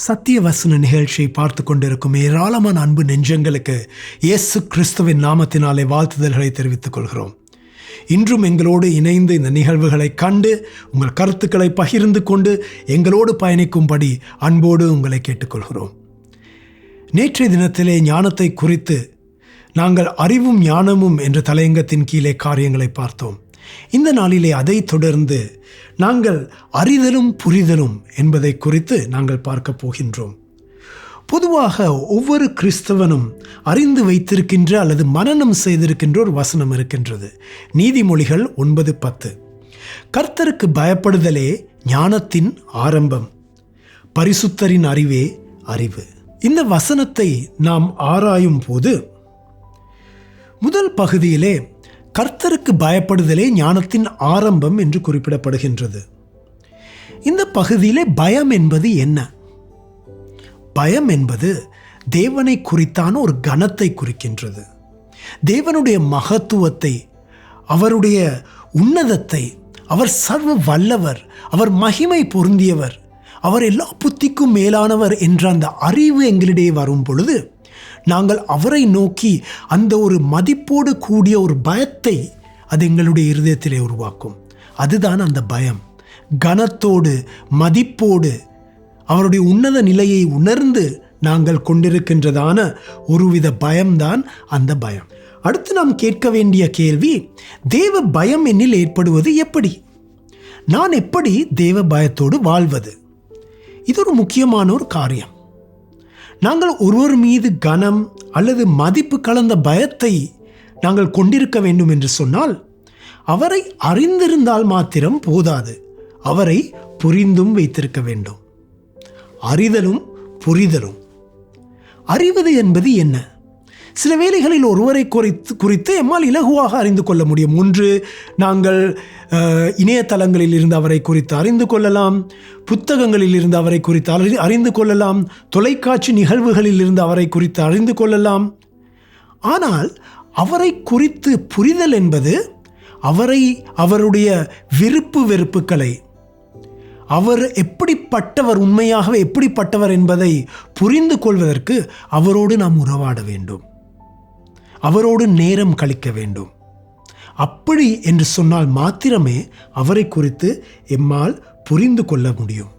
சத்திய வசன நிகழ்ச்சியை பார்த்து கொண்டிருக்கும் ஏராளமான அன்பு நெஞ்சங்களுக்கு இயேசு கிறிஸ்துவின் நாமத்தினாலே வாழ்த்துதல்களை தெரிவித்துக் கொள்கிறோம். இன்றும் எங்களோடு இணைந்து இந்த நிகழ்வுகளை கண்டு உங்கள் கருத்துக்களை பகிர்ந்து கொண்டு எங்களோடு பயணிக்கும்படி அன்போடு உங்களை கேட்டுக்கொள்கிறோம். நேற்றைய தினத்திலே ஞானத்தை குறித்து நாங்கள் அறிவும் ஞானமும் என்ற தலையங்கத்தின் கீழே காரியங்களை பார்த்தோம். இந்த நாளிலே அதை தொடர்ந்து நாங்கள் அறிதலும் புரிதலும் என்பதை குறித்து நாங்கள் பார்க்க போகின்றோம். பொதுவாக ஒவ்வொரு கிறிஸ்தவனும் அறிந்து வைத்திருக்கின்ற அல்லது மனனம் செய்திருக்கின்ற ஒரு வசனம் இருக்கின்றது. நீதிமொழிகள் 9:10. கர்த்தருக்கு பயப்படுதலே ஞானத்தின் ஆரம்பம், பரிசுத்தரின் அறிவே அறிவு. இந்த வசனத்தை நாம் ஆராயும் போது முதல் பகுதியிலே கர்த்தருக்கு பயப்படுதலே ஞானத்தின் ஆரம்பம் என்று குறிப்பிடப்படுகின்றது. இந்த பகுதியிலே பயம் என்பது என்ன? பயம் என்பது தேவனை குறித்தான ஒரு கனத்தை குறிக்கின்றது. தேவனுடைய மகத்துவத்தை, அவருடைய உன்னதத்தை, அவர் சர்வ வல்லவர், அவர் மகிமை பொருந்தியவர், அவர் எல்லா புத்திக்கும் மேலானவர் என்ற அந்த அறிவு எங்களிடையே வரும் பொழுது நாங்கள் அவரை நோக்கி அந்த ஒரு மதிப்போடு கூடிய ஒரு பயத்தை அது எங்களுடைய இருதயத்திலே உருவாக்கும். அதுதான் அந்த பயம். கனத்தோடு மதிப்போடு அவருடைய உன்னத நிலையை உணர்ந்து நாங்கள் கொண்டிருக்கின்றதான ஒருவித பயம்தான் அந்த பயம். அடுத்து நாம் கேட்க வேண்டிய கேள்வி, தேவ பயம் என்னில் ஏற்படுவது எப்படி? நான் எப்படி தேவ பயத்தோடு வாழ்வது? இது ஒரு முக்கியமான ஒரு காரியம். நாங்கள் ஒருவர் மீது கனம் அல்லது மதிப்பு கலந்த பயத்தை நாங்கள் கொண்டிருக்க வேண்டும் என்று சொன்னால் அவரை அறிந்திருந்தால் மாத்திரம் போதாது, அவரை புரிந்தும் வைத்திருக்க வேண்டும். அறிதலும் புரிதலும். அறிவது என்பது என்ன? சில வேளைகளில் ஒருவரை குறித்து எம்மால் இலகுவாக அறிந்து கொள்ள முடியும். ஒன்று, நாங்கள் இணையதளங்களில் இருந்து அவரை குறித்து அறிந்து கொள்ளலாம், புத்தகங்களில் இருந்து அவரை குறித்து அறிந்து கொள்ளலாம், தொலைக்காட்சி நிகழ்வுகளில் இருந்து அவரை குறித்து அறிந்து கொள்ளலாம். ஆனால் அவரை குறித்து புரிதல் என்பது அவருடைய விருப்பு வெறுப்புகளை, அவர் எப்படிப்பட்டவர், உண்மையாகவே எப்படிப்பட்டவர் என்பதை புரிந்து கொள்வதற்கு அவரோடு நாம் உறவாட வேண்டும், அவரோடு நேரம் கழிக்க வேண்டும். அப்படி என்று சொன்னால் மாத்திரமே அவரை குறித்து எம்மால் புரிந்து கொள்ள முடியும்.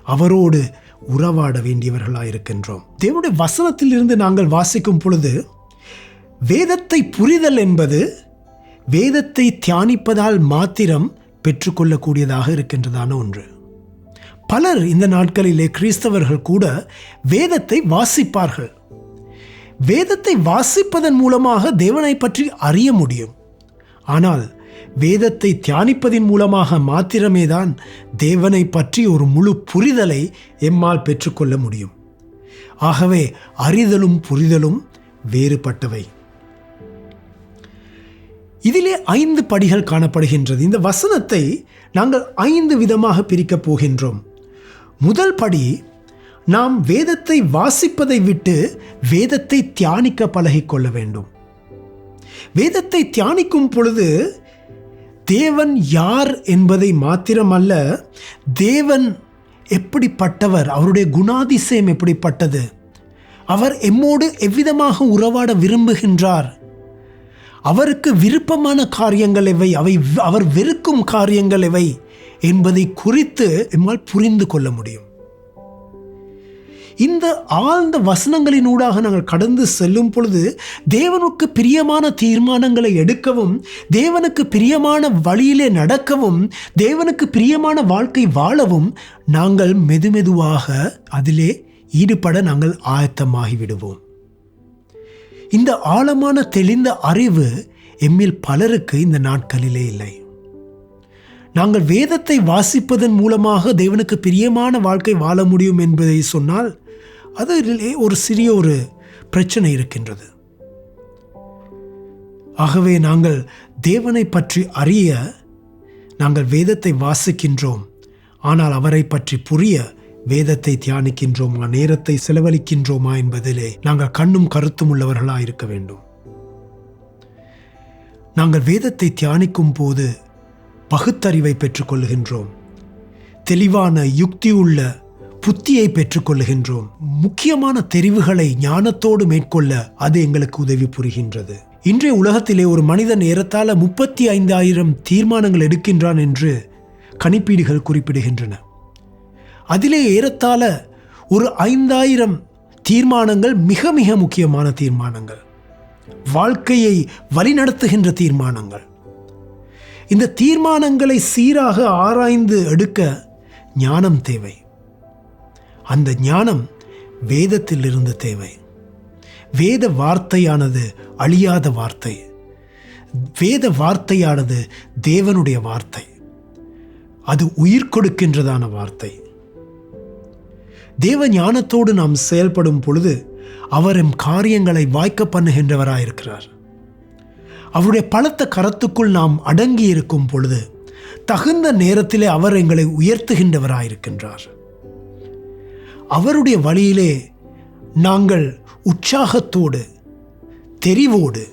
அவரோடு உறவாட வேண்டியவர்களாக இருக்கின்றோம். தேவனுடைய வசனத்தில் இருந்து நாங்கள் வாசிக்கும் பொழுது வேதத்தை புரிதல் என்பது வேதத்தை தியானிப்பதால் மாத்திரம் பெற்றுக்கொள்ளக்கூடியதாக இருக்கின்றதான ஒன்று. பலர் இந்த நாட்களிலே கிறிஸ்தவர்கள் கூட வேதத்தை வாசிப்பார்கள். வேதத்தை வாசிப்பதன் மூலமாக தேவனை பற்றி அறிய முடியும். ஆனால் வேதத்தை தியானிப்பதின் மூலமாக மாத்திரமே தான் தேவனை பற்றி ஒரு முழு புரிதலை எம்மால் பெற்றுக்கொள்ள முடியும். ஆகவே அறிதலும் புரிதலும் வேறுபட்டவை. இதிலே 5 படிகள் காணப்படுகின்றது. இந்த வசனத்தை நாங்கள் 5 விதமாக பிரிக்கப் போகின்றோம். முதல் படி, நாம் வேதத்தை வாசிப்பதை விட்டு வேதத்தை தியானிக்க பழகிக்கொள்ள வேண்டும். வேதத்தை தியானிக்கும் பொழுது தேவன் யார் என்பதை மாத்திரமல்ல, தேவன் எப்படிப்பட்டவர், அவருடைய குணாதிசயம் எப்படிப்பட்டது, அவர் எம்மோடு எவ்விதமாக உறவாட விரும்புகின்றார், அவருக்கு விருப்பமான காரியங்கள் எவை, அவர் வெறுக்கும் காரியங்கள் எவை என்பதை குறித்து எம்மால் புரிந்து கொள்ள முடியும். இந்த ஆழ்ந்த வசனங்களினூடாக நாங்கள் கடந்து செல்லும் பொழுது தேவனுக்கு பிரியமான தீர்மானங்களை எடுக்கவும், தேவனுக்கு பிரியமான வழியிலே நடக்கவும், தேவனுக்கு பிரியமான வாழ்க்கை வாழவும் நாங்கள் மெதுமெதுவாக அதிலே ஈடுபட நாங்கள் ஆயத்தமாகி விடுவோம். இந்த ஆழமான தெளிந்த அறிவு எம்மில் பலருக்கு இந்த நாட்களிலே இல்லை. நாங்கள் வேதத்தை வாசிப்பதன் மூலமாக தேவனுக்கு பிரியமான வாழ்க்கை வாழ முடியும் என்பதை சொன்னால் அதிலே ஒரு சிறிய ஒரு பிரச்சனை இருக்கின்றது. ஆகவே நாங்கள் தேவனை பற்றி அறிய நாங்கள் வேதத்தை வாசிக்கின்றோம், ஆனால் அவரை பற்றி புரிய வேதத்தை தியானிக்கின்றோமா, நேரத்தை செலவழிக்கின்றோமா என்பதிலே நாங்கள் கண்ணும் கருத்தும் உள்ளவர்களாக இருக்க வேண்டும். நாங்கள் வேதத்தை தியானிக்கும் போது பகுத்தறிவை பெற்றுக்கொள்கின்றோம். தெளிவான யுக்தியுள்ள புத்தியை பெற்றுக்கொள்ளுகின்றோம். முக்கியமான தெரிவுகளை ஞானத்தோடு மேற்கொள்ள அது எங்களுக்கு உதவி புரிகின்றது. இன்றைய உலகத்திலே ஒரு மனிதன் ஏறத்தாழ 35,000 தீர்மானங்கள் எடுக்கின்றான் என்று கணிப்பீடுகள் குறிப்பிடுகின்றன. அதிலே ஏறத்தாழ ஒரு 5,000 தீர்மானங்கள் மிக மிக முக்கியமான தீர்மானங்கள், வாழ்க்கையை வழிநடத்துகின்ற தீர்மானங்கள். இந்த தீர்மானங்களை சீராக ஆராய்ந்து எடுக்க ஞானம் தேவை. அந்த ஞானம் வேதத்திலிருந்து தேவை. வேத வார்த்தையானது அழியாத வார்த்தை. வேத வார்த்தையானது தேவனுடைய வார்த்தை. அது உயிர் கொடுக்கின்றதான வார்த்தை. தேவ ஞானத்தோடு நாம் செயல்படும் பொழுது அவர் எம் காரியங்களை வாய்க்க பண்ணுகின்றவராயிருக்கிறார். அவருடைய பலத்த கரத்துக்குள் நாம் அடங்கி இருக்கும் பொழுது தகுந்த நேரத்திலே அவர் எங்களை உயர்த்துகின்றவராயிருக்கின்றார். அவருடைய வழியிலே நாங்கள் உற்சாகத்தோடு, தெரிவோடு,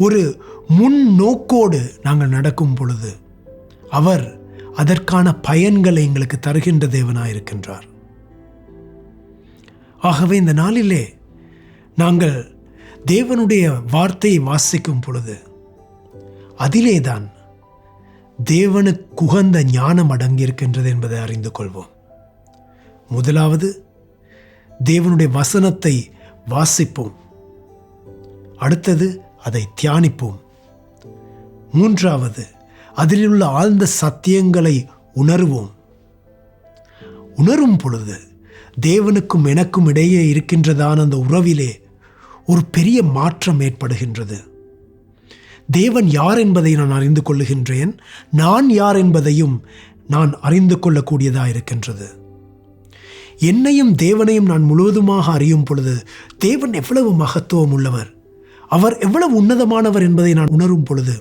ஒரு முன்னோக்கோடு நாங்கள் நடக்கும் பொழுது அவர் அதற்கான பயன்களை எங்களுக்கு தருகின்ற தேவனாயிருக்கின்றார். ஆகவே இந்த நாளிலே நாங்கள் தேவனுடைய வார்த்தையை வாசிக்கும் பொழுது அதிலேதான் தேவனுக்கு உகந்த ஞானம் அடங்கியிருக்கின்றது என்பதை அறிந்து கொள்வோம். முதலாவது, தேவனுடைய வசனத்தை வாசிப்போம். அடுத்தது, அதை தியானிப்போம். மூன்றாவது, அதிலுள்ள ஆழ்ந்த சத்தியங்களை உணர்வோம். உணரும் பொழுது தேவனுக்கும் எனக்கும் இடையே இருக்கின்றதான அந்த உறவிலே ஒரு பெரிய மாற்றம் ஏற்படுகின்றது. தேவன் யார் என்பதை நான் அறிந்து கொள்ளுகின்றேன். நான் யார் என்பதையும் நான் அறிந்து கொள்ளக்கூடியதாக இருக்கின்றது. என்னையும் தேவனையும் நான் முழுவதுமாக அறியும் பொழுது தேவன் எவ்வளவு மகத்துவம் உள்ளவர், அவர் எவ்வளவு உன்னதமானவர் என்பதை நான் உணரும் பொழுது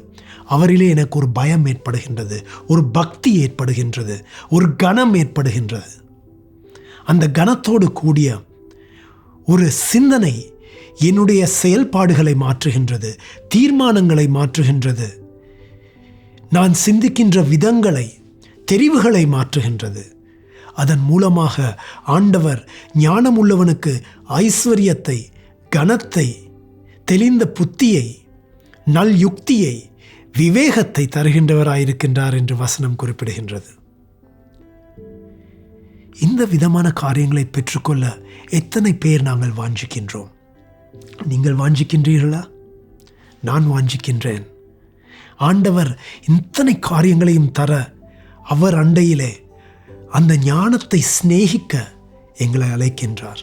அவரிலே எனக்கு ஒரு பயம் ஏற்படுகின்றது, ஒரு பக்தி ஏற்படுகின்றது, ஒரு கனம் ஏற்படுகின்றது. அந்த கனத்தோடு கூடிய ஒரு சிந்தனை என்னுடைய செயல்பாடுகளை மாற்றுகின்றது, தீர்மானங்களை மாற்றுகின்றது, நான் சிந்திக்கின்ற விதங்களை, தெரிவுகளை மாற்றுகின்றது. அதன் மூலமாக ஆண்டவர் ஞானமுள்ளவனுக்கு ஐஸ்வர்யத்தை, கனத்தை, தெளிந்த புத்தியை, நல் யுக்தியை, விவேகத்தை தருகின்றவராயிருக்கின்றார் என்று வசனம் குறிப்பிடுகின்றது. இந்த விதமான காரியங்களை பெற்றுக்கொள்ள எத்தனை பேர் நாங்கள் வாஞ்சிக்கின்றோம்? நீங்கள் வாஞ்சிக்கின்றீர்களா? நான் வாஞ்சிக்கின்றேன். ஆண்டவர் இத்தனை காரியங்களையும் தர அவர் அண்டையிலே அந்த ஞானத்தை சிநேகிக்க எங்களை அழைக்கின்றார்.